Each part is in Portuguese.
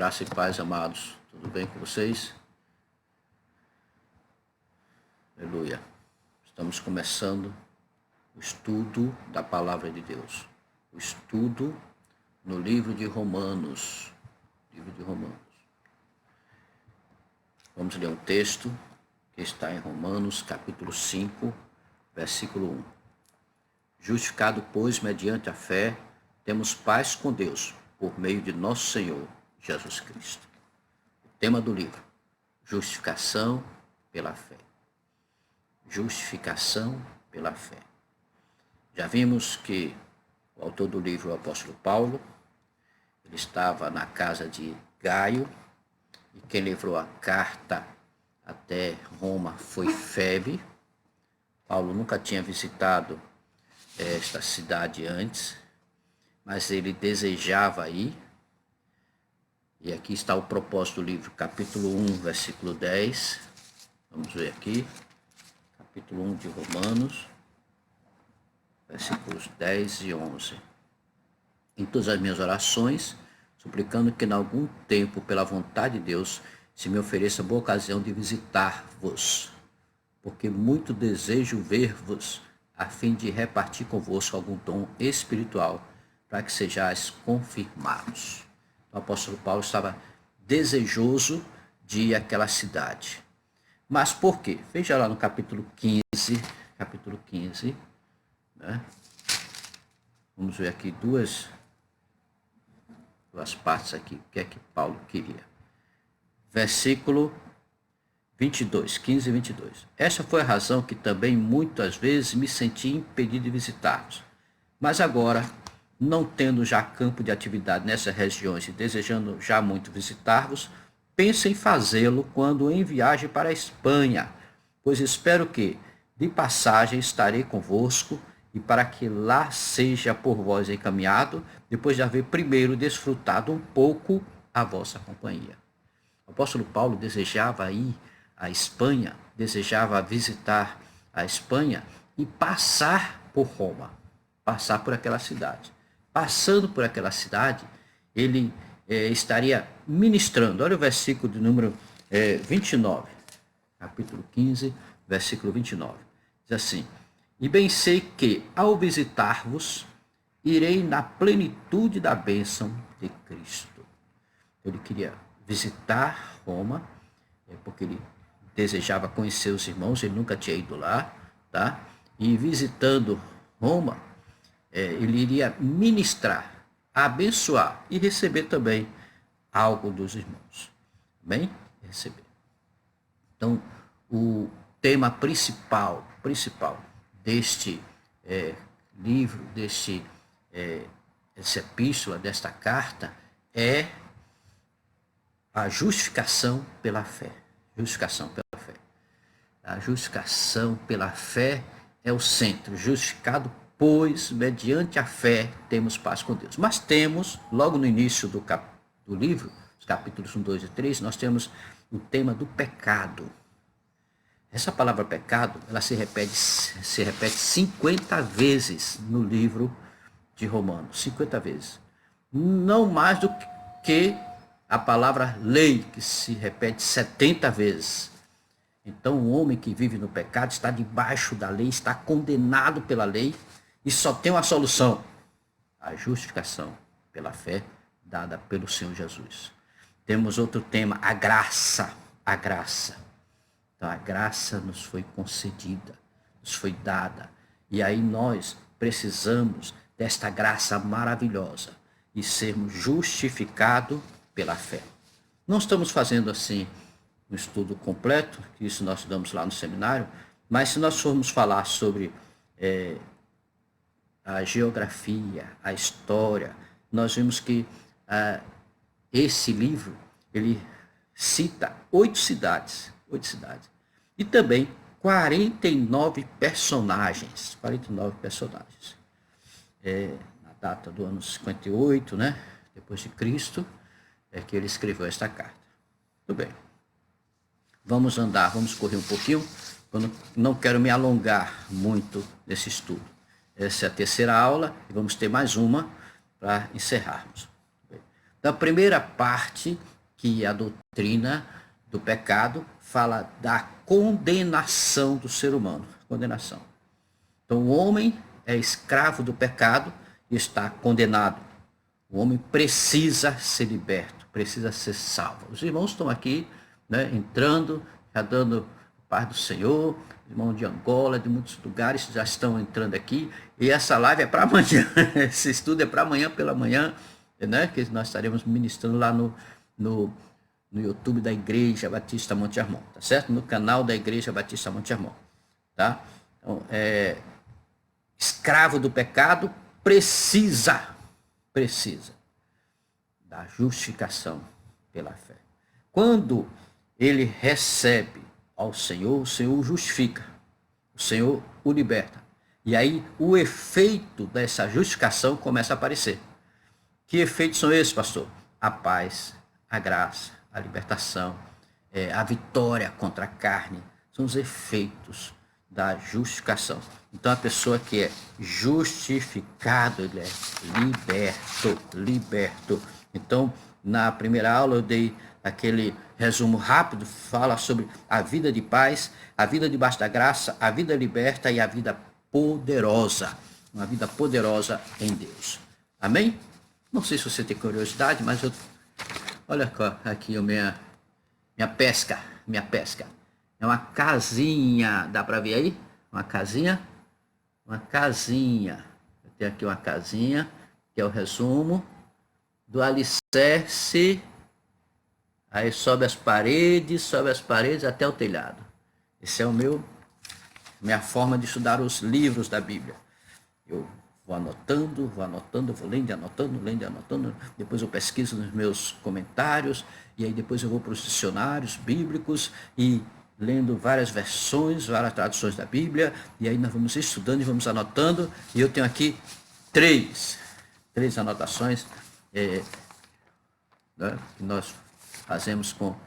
Graça e paz, amados. Tudo bem com vocês? Aleluia. Estamos começando o estudo da Palavra de Deus. O estudo no livro de Romanos. Vamos ler um texto que está em Romanos, capítulo 5, versículo 1. Justificado, pois, mediante a fé, temos paz com Deus, por meio de nosso Senhor Jesus Cristo. O tema do livro: justificação pela fé. Justificação pela fé. Já vimos que o autor do livro, o apóstolo Paulo, ele estava na casa de Gaio, e quem levou a carta até Roma foi Febe. Paulo nunca tinha visitado esta cidade antes, mas ele desejava ir. E aqui está o propósito do livro, capítulo 1, versículo 10. Vamos ver aqui, capítulo 1 de Romanos, versículos 10 e 11. Em todas as minhas orações, suplicando que, em algum tempo, pela vontade de Deus, se me ofereça boa ocasião de visitar-vos, porque muito desejo ver-vos, a fim de repartir convosco algum dom espiritual, para que sejais confirmados. O apóstolo Paulo estava desejoso de ir àquela cidade. Mas por quê? Veja lá no capítulo 15, né? Vamos ver aqui duas partes aqui, o que é que Paulo queria. Versículo 22, 15 e 22. Esta foi a razão que também muitas vezes me senti impedido de visitá-los. Mas agora, não tendo já campo de atividade nessas regiões e desejando já muito visitar-vos, penso em fazê-lo quando em viagem para a Espanha, pois espero que, de passagem, estarei convosco, e para que lá seja por vós encaminhado, depois de haver primeiro desfrutado um pouco a vossa companhia. O apóstolo Paulo desejava ir à Espanha, desejava visitar a Espanha e passar por Roma, passar por aquela cidade. Passando por aquela cidade, ele estaria ministrando. Olha o versículo de número 29, capítulo 15, versículo 29. Diz assim: e bem sei que, ao visitar-vos, irei na plenitude da bênção de Cristo. Ele queria visitar Roma, porque ele desejava conhecer os irmãos, ele nunca tinha ido lá, tá? E visitando Roma, ele iria ministrar, abençoar e receber também algo dos irmãos. Amém? Receber. Então, o tema principal deste livro, dessa epístola, desta carta, é a justificação pela fé. Justificação pela fé. A justificação pela fé é o centro. Justificado, pois, mediante a fé, temos paz com Deus. Mas temos, logo no início do livro, os capítulos 1, 2 e 3, nós temos o tema do pecado. Essa palavra pecado, ela se repete 50 vezes no livro de Romanos. 50 vezes. Não mais do que a palavra lei, que se repete 70 vezes. Então, o homem que vive no pecado está debaixo da lei, está condenado pela lei, e só tem uma solução: a justificação pela fé dada pelo Senhor Jesus. Temos outro tema, a graça. A graça. Então, a graça nos foi concedida, nos foi dada. E aí nós precisamos desta graça maravilhosa e sermos justificados pela fé. Não estamos fazendo assim um estudo completo, que isso nós damos lá no seminário, mas se nós formos falar sobre a geografia, a história, nós vemos que esse livro, ele cita 8 cidades, e também 49 personagens, na data do ano 58, né, depois de Cristo, é que ele escreveu esta carta. Tudo bem. Vamos correr um pouquinho, eu não quero me alongar muito nesse estudo. Essa é a terceira aula e vamos ter mais uma para encerrarmos. Então, a primeira parte que a doutrina do pecado fala da condenação do ser humano. Condenação. Então, o homem é escravo do pecado e está condenado. O homem precisa ser liberto, precisa ser salvo. Os irmãos estão aqui, né, entrando, já dando paz do Senhor. Irmãos de Angola, de muitos lugares já estão entrando aqui. E essa live é para amanhã. Esse estudo é para amanhã pela manhã, né, que nós estaremos ministrando lá no YouTube da Igreja Batista Monte Hermon, tá certo? No canal da Igreja Batista Monte Hermon, tá? Então, escravo do pecado precisa da justificação pela fé. Quando ele recebe ao Senhor, o Senhor o justifica, o Senhor o liberta. E aí o efeito dessa justificação começa a aparecer. Que efeitos são esses, pastor? A paz, a graça, a libertação, a vitória contra a carne. São os efeitos da justificação. Então, a pessoa que é justificado, ele é liberto. Então, na primeira aula eu dei aquele resumo rápido, fala sobre a vida de paz, a vida debaixo da graça, a vida liberta e a vida poderosa. Uma vida poderosa em Deus. Amém? Não sei se você tem curiosidade, mas olha aqui a minha pesca. É uma casinha, dá para ver aí? Uma casinha. Eu tenho aqui uma casinha, que é o resumo do alicerce. Aí sobe as paredes até o telhado. Esse é minha forma de estudar os livros da Bíblia. Eu vou anotando, vou lendo, anotando. Depois eu pesquiso nos meus comentários, e aí depois eu vou para os dicionários bíblicos e lendo várias versões, várias traduções da Bíblia, e aí nós vamos estudando e vamos anotando, e eu tenho aqui três anotações né, que nós fazemos com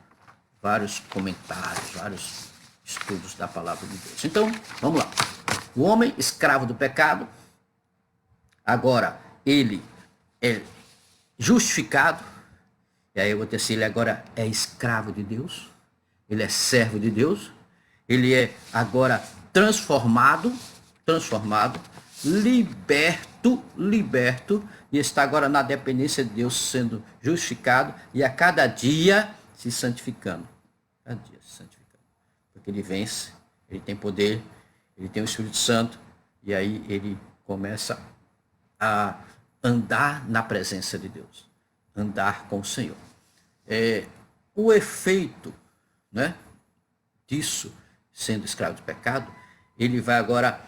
vários comentários, vários estudos da palavra de Deus. Então, vamos lá. O homem escravo do pecado, agora ele é justificado, e aí eu vou ter assim, ele agora é escravo de Deus, ele é servo de Deus, ele é agora transformado, liberto, e está agora na dependência de Deus, sendo justificado, e a cada dia se santificando. Porque ele vence, ele tem poder, ele tem o Espírito Santo, e aí ele começa a andar na presença de Deus, andar com o Senhor. O efeito, né, disso, sendo escravo do pecado, ele vai agora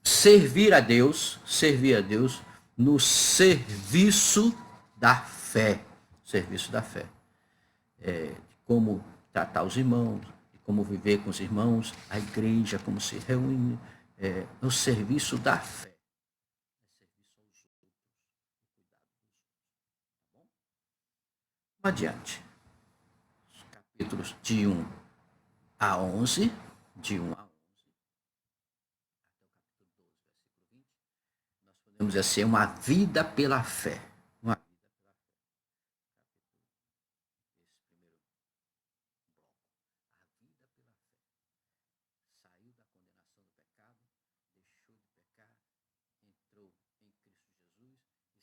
servir a Deus no serviço da fé. Como tratar os irmãos, como viver com os irmãos, a igreja, como se reúne, no serviço da fé. Adiante. Os capítulos de 1 a 11, nós podemos dizer assim, uma vida pela fé. Saiu da condenação do pecado, deixou de pecar, entrou em Cristo Jesus,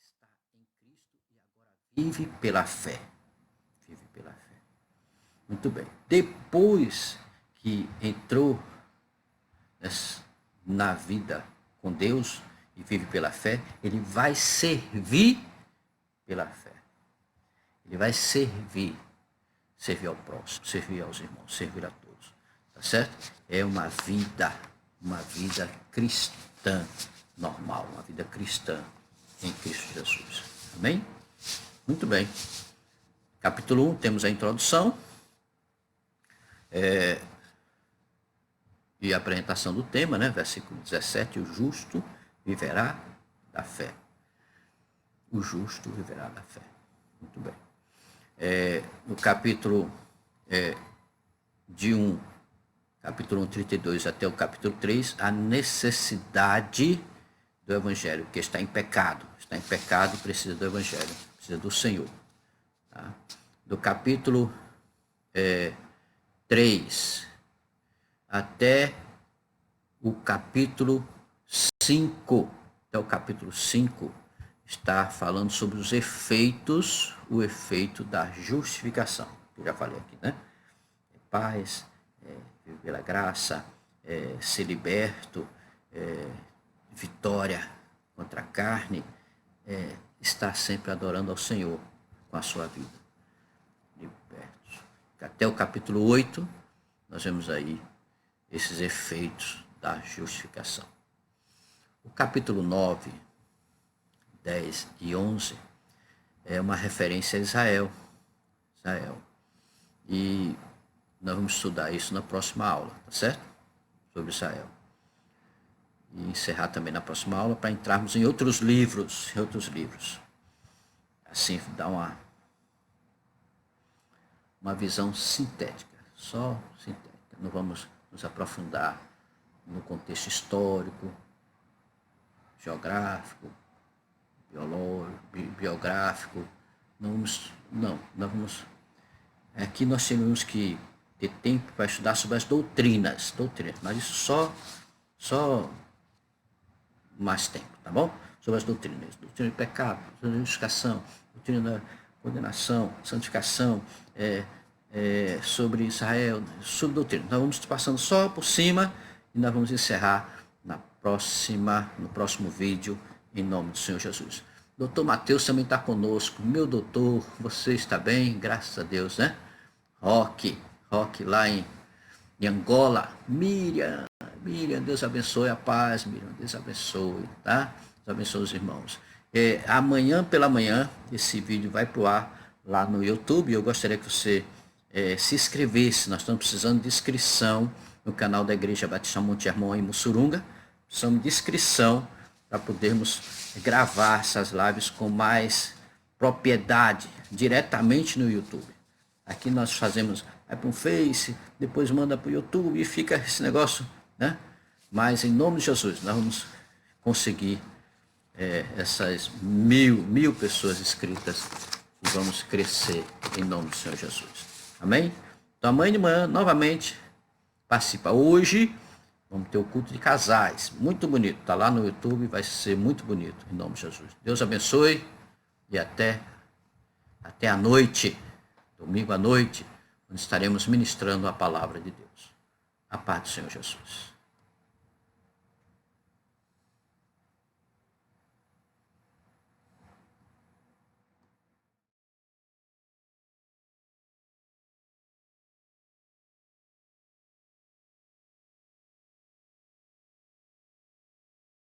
está em Cristo e agora vive pela fé. Muito bem. Depois que entrou na vida com Deus e vive pela fé, ele vai servir pela fé. Ele vai servir ao próximo, servir aos irmãos, servir a todos. Tá certo? É uma vida cristã normal, uma vida cristã em Cristo Jesus. Amém? Muito bem. Capítulo 1, temos a introdução. E a apresentação do tema, né? Versículo 17, o justo viverá da fé. O justo viverá da fé. Muito bem. No capítulo capítulo 1, 32 até o capítulo 3, a necessidade do evangelho, que está em pecado, precisa do evangelho, precisa do Senhor. Tá? do capítulo 3 até o capítulo 5, até o capítulo 5, está falando sobre os efeitos, o efeito da justificação, que eu já falei aqui, né? Paz, viver pela graça, ser liberto, vitória contra a carne, estar sempre adorando ao Senhor com a sua vida. Libertos. Até o capítulo 8, nós vemos aí esses efeitos da justificação. O capítulo 9, 10 e 11 é uma referência a Israel. E nós vamos estudar isso na próxima aula, tá certo? Sobre Israel. E encerrar também na próxima aula para entrarmos em outros livros. Assim, dá uma visão sintética, só sintética. Não vamos nos aprofundar no contexto histórico, geográfico, biográfico. Nós vamos. Aqui nós temos que ter tempo para estudar sobre as doutrinas, mas isso só mais tempo, tá bom? Sobre as doutrinas, doutrina de pecado, doutrina de justificação, doutrina da condenação, santificação, sobre Israel, sobre doutrina. Nós vamos passando só por cima e nós vamos encerrar no próximo vídeo, em nome do Senhor Jesus. Doutor Mateus também está conosco. Meu doutor, você está bem? Graças a Deus, né? Roque lá em Angola. Miriam, Deus abençoe a paz, Miriam, Deus abençoe, tá? Deus abençoe os irmãos. Amanhã pela manhã, esse vídeo vai pro ar lá no YouTube. Eu gostaria que você se inscrevesse. Nós estamos precisando de inscrição no canal da Igreja Batista Monte Hermon em Mussurunga. Precisamos de inscrição para podermos gravar essas lives com mais propriedade, diretamente no YouTube. Aqui nós fazemos, vai para um Face, depois manda para o YouTube e fica esse negócio, né? Mas em nome de Jesus, nós vamos conseguir essas mil pessoas inscritas e vamos crescer em nome do Senhor Jesus. Amém? Então amanhã de manhã, novamente, participa. Hoje vamos ter o culto de casais, muito bonito, está lá no YouTube, vai ser muito bonito, em nome de Jesus. Deus abençoe e até a noite, domingo à noite, onde estaremos ministrando a palavra de Deus. A paz do Senhor Jesus.